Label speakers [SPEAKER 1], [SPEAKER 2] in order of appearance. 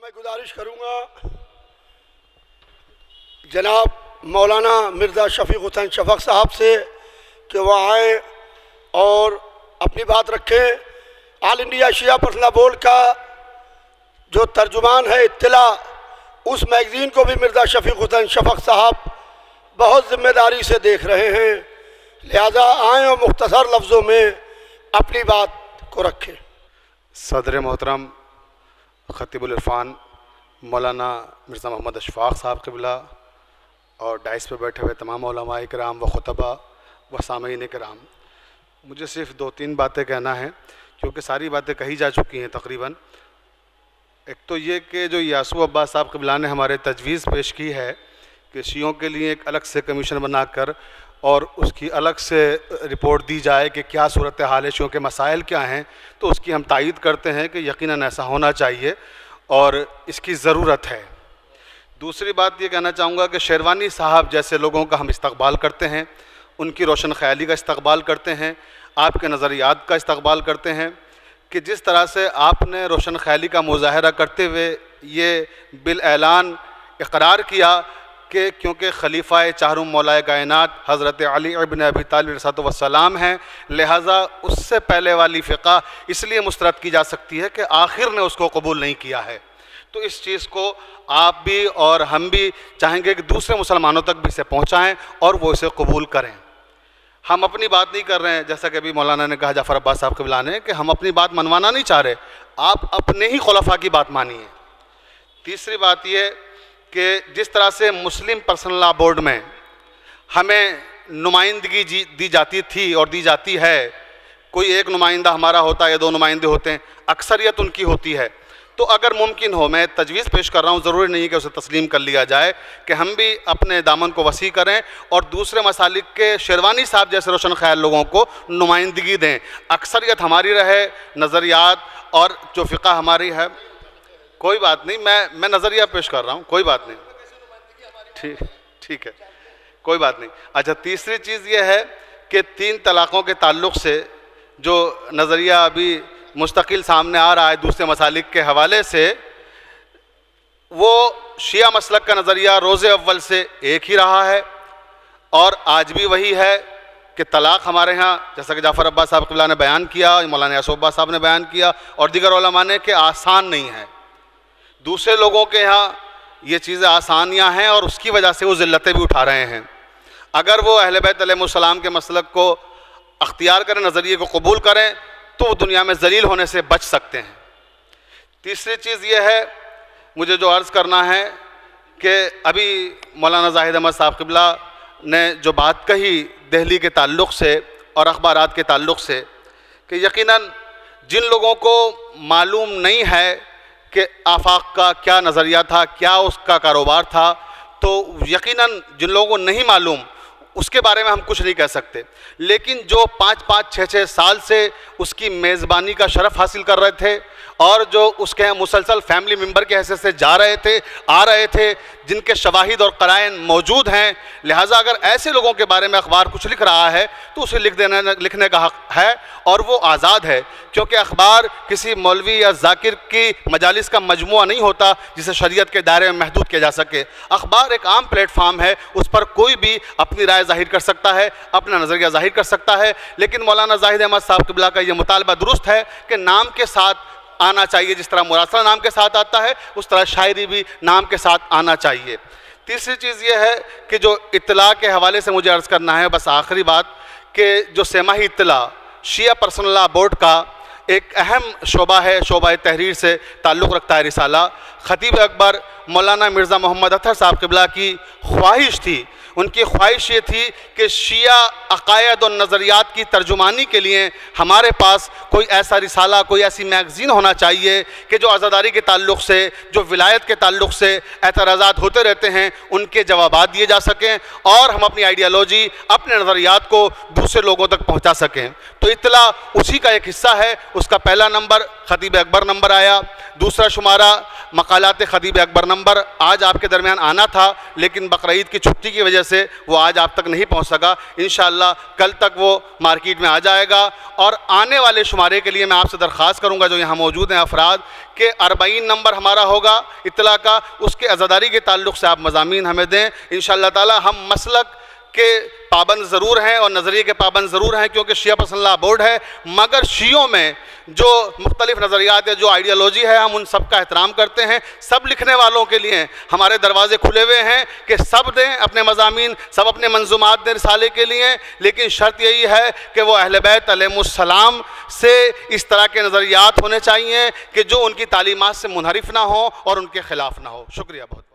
[SPEAKER 1] میں گزارش کروں گا جناب مولانا مرزا شفیق حسین شفق صاحب سے کہ وہ آئیں اور اپنی بات رکھیں۔ آل انڈیا شیعہ پرسنل بورڈ کا جو ترجمان ہے اطلاع، اس میگزین کو بھی مرزا شفیق حسین شفق صاحب بہت ذمہ داری سے دیکھ رہے ہیں، لہذا آئیں اور مختصر لفظوں میں اپنی بات کو رکھیں۔
[SPEAKER 2] صدر محترم خطیب العرفان مولانا مرزا محمد اشفاق صاحب قبلہ اور ڈائس پہ بیٹھے ہوئے تمام علماء کرام و خطبہ و سامعین کرام، مجھے صرف 2-3 باتیں کہنا ہے کیونکہ ساری باتیں کہی جا چکی ہیں تقریباً۔ ایک تو یہ کہ جو یاسو عباس صاحب قبلہ نے ہمارے تجویز پیش کی ہے کہ شیعوں کے لیے ایک الگ سے کمیشن بنا کر اور اس کی الگ سے رپورٹ دی جائے کہ کیا صورتحال ہے، شیعوں کے مسائل کیا ہیں، تو اس کی ہم تائید کرتے ہیں کہ یقیناً ایسا ہونا چاہیے اور اس کی ضرورت ہے۔ دوسری بات یہ کہنا چاہوں گا کہ شیروانی صاحب جیسے لوگوں کا ہم استقبال کرتے ہیں، ان کی روشن خیالی کا استقبال کرتے ہیں، آپ کے نظریات کا استقبال کرتے ہیں کہ جس طرح سے آپ نے روشن خیالی کا مظاہرہ کرتے ہوئے یہ بالاعلان اقرار کیا کہ کیونکہ خلیفہ چہارم مولائے کائنات حضرت علی ابن ابی طالب علیہ السلام ہیں، لہٰذا اس سے پہلے والی فقہ اس لیے مسترد کی جا سکتی ہے کہ آخر نے اس کو قبول نہیں کیا ہے۔ تو اس چیز کو آپ بھی اور ہم بھی چاہیں گے کہ دوسرے مسلمانوں تک بھی اسے پہنچائیں اور وہ اسے قبول کریں۔ ہم اپنی بات نہیں کر رہے ہیں، جیسا کہ ابھی مولانا نے کہا جعفر عباس صاحب قبلہ نے کہ ہم اپنی بات منوانا نہیں چاہ رہے، آپ اپنے ہی خلفاء کی بات مانیے۔ تیسری بات یہ کہ جس طرح سے مسلم پرسنل لا بورڈ میں ہمیں نمائندگی دی جاتی تھی اور دی جاتی ہے، کوئی ایک نمائندہ ہمارا ہوتا ہے یا 2 نمائندے ہوتے ہیں، اکثریت ان کی ہوتی ہے، تو اگر ممکن ہو، میں تجویز پیش کر رہا ہوں، ضروری نہیں کہ اسے تسلیم کر لیا جائے، کہ ہم بھی اپنے دامن کو وسیع کریں اور دوسرے مسالک کے شیروانی صاحب جیسے روشن خیال لوگوں کو نمائندگی دیں۔ اکثریت ہماری رہے، نظریات اور جو فقہ ہماری ہے، کوئی بات نہیں، میں نظریہ پیش کر رہا ہوں، کوئی بات نہیں، ٹھیک ہے، کوئی بات نہیں۔ اچھا، تیسری چیز یہ ہے کہ 3 طلاقوں کے تعلق سے جو نظریہ ابھی مستقل سامنے آ رہا ہے دوسرے مسالک کے حوالے سے، وہ شیعہ مسلک کا نظریہ روز اول سے ایک ہی رہا ہے اور آج بھی وہی ہے کہ طلاق ہمارے ہاں، جیسا کہ جعفر عباس صاحب قبلہ نے بیان کیا، مولانا یاسو عباس صاحب نے بیان کیا اور دیگر علماء نے، کہ آسان نہیں ہے۔ دوسرے لوگوں کے ہاں یہ چیزیں آسانیاں ہیں اور اس کی وجہ سے وہ ذلتیں بھی اٹھا رہے ہیں۔ اگر وہ اہل بیت علیہ السلام کے مسلک کو اختیار کریں، نظریے کو قبول کریں، تو وہ دنیا میں ذلیل ہونے سے بچ سکتے ہیں۔ تیسری چیز یہ ہے مجھے جو عرض کرنا ہے کہ ابھی مولانا زاہد احمد صاحب قبلہ نے جو بات کہی دہلی کے تعلق سے اور اخبارات کے تعلق سے، کہ یقیناً جن لوگوں کو معلوم نہیں ہے کہ آفاق کا کیا نظریہ تھا، کیا اس کا کاروبار تھا، تو یقیناً جن لوگوں کو نہیں معلوم اس کے بارے میں ہم کچھ نہیں کہہ سکتے، لیکن جو 5-6 سال سے اس کی میزبانی کا شرف حاصل کر رہے تھے اور جو اس کے مسلسل فیملی ممبر کے حیثیت سے جا رہے تھے، آ رہے تھے، جن کے شواہد اور قرائن موجود ہیں، لہٰذا اگر ایسے لوگوں کے بارے میں اخبار کچھ لکھ رہا ہے تو اسے لکھنے کا حق ہے اور وہ آزاد ہے، کیونکہ اخبار کسی مولوی یا ذاکر کی مجالس کا مجموعہ نہیں ہوتا جسے شریعت کے دائرے میں محدود کیا جا سکے۔ اخبار ایک عام پلیٹ فارم ہے، اس پر کوئی بھی اپنی رائے ظاہر کر سکتا ہے، اپنا نظریہ ظاہر کر سکتا ہے، لیکن مولانا زاہد احمد صاحب قبلہ کا یہ مطالبہ درست ہے کہ نام کے ساتھ آنا چاہیے، جس طرح مراسلہ نام کے ساتھ آتا ہے اس طرح شاعری بھی نام کے ساتھ آنا چاہیے۔ تیسری چیز یہ ہے کہ جو اطلاع کے حوالے سے مجھے عرض کرنا ہے، بس آخری بات، کہ جو سماحی اطلاع شیعہ پرسنل لا بورڈ کا ایک اہم شعبہ ہے، شعبہ تحریر سے تعلق رکھتا ہے رسالہ۔ خطیب اکبر مولانا مرزا محمد اطہر صاحب قبلہ کی خواہش تھی، ان کی خواہش یہ تھی کہ شیعہ عقائد اور نظریات کی ترجمانی کے لیے ہمارے پاس کوئی ایسا رسالہ، کوئی ایسی میگزین ہونا چاہیے کہ جو عزاداری کے تعلق سے، جو ولایت کے تعلق سے اعتراضات ہوتے رہتے ہیں، ان کے جوابات دیے جا سکیں اور ہم اپنی آئیڈیالوجی، اپنے نظریات کو دوسرے لوگوں تک پہنچا سکیں۔ تو اطلاع اسی کا ایک حصہ ہے، اس کا پہلا نمبر خطیب اکبر نمبر آیا، دوسرا شمارہ مقالات خطیب اکبر نمبر آج آپ کے درمیان آنا تھا، لیکن بقرعید کی چھٹی کی وجہ سے وہ آج آپ تک نہیں پہنچ سکا، انشاءاللہ کل تک وہ مارکیٹ میں آ جائے گا۔ اور آنے والے شمارے کے لیے میں آپ سے درخواست کروں گا جو یہاں موجود ہیں افراد کہ 40 نمبر ہمارا ہوگا اطلاع کا، اس کے عزاداری کے تعلق سے آپ مضامین ہمیں دیں۔ انشاءاللہ تعالی ہم مسلک کے پابند ضرور ہیں اور نظریے کے پابند ضرور ہیں، کیونکہ شیعہ پسند لا بورڈ ہے، مگر شیعوں میں جو مختلف نظریات ہے، جو آئیڈیالوجی ہے، ہم ان سب کا احترام کرتے ہیں۔ سب لکھنے والوں کے لیے ہمارے دروازے کھلے ہوئے ہیں کہ سب دیں اپنے مضامین، سب اپنے منظومات دیں رسالے کے لیے، لیکن شرط یہی ہے کہ وہ اہل بیت علیہم السلام سے اس طرح کے نظریات ہونے چاہیے کہ جو ان کی تعلیمات سے منحرف نہ ہوں اور ان کے خلاف نہ ہو۔ شکریہ بہت۔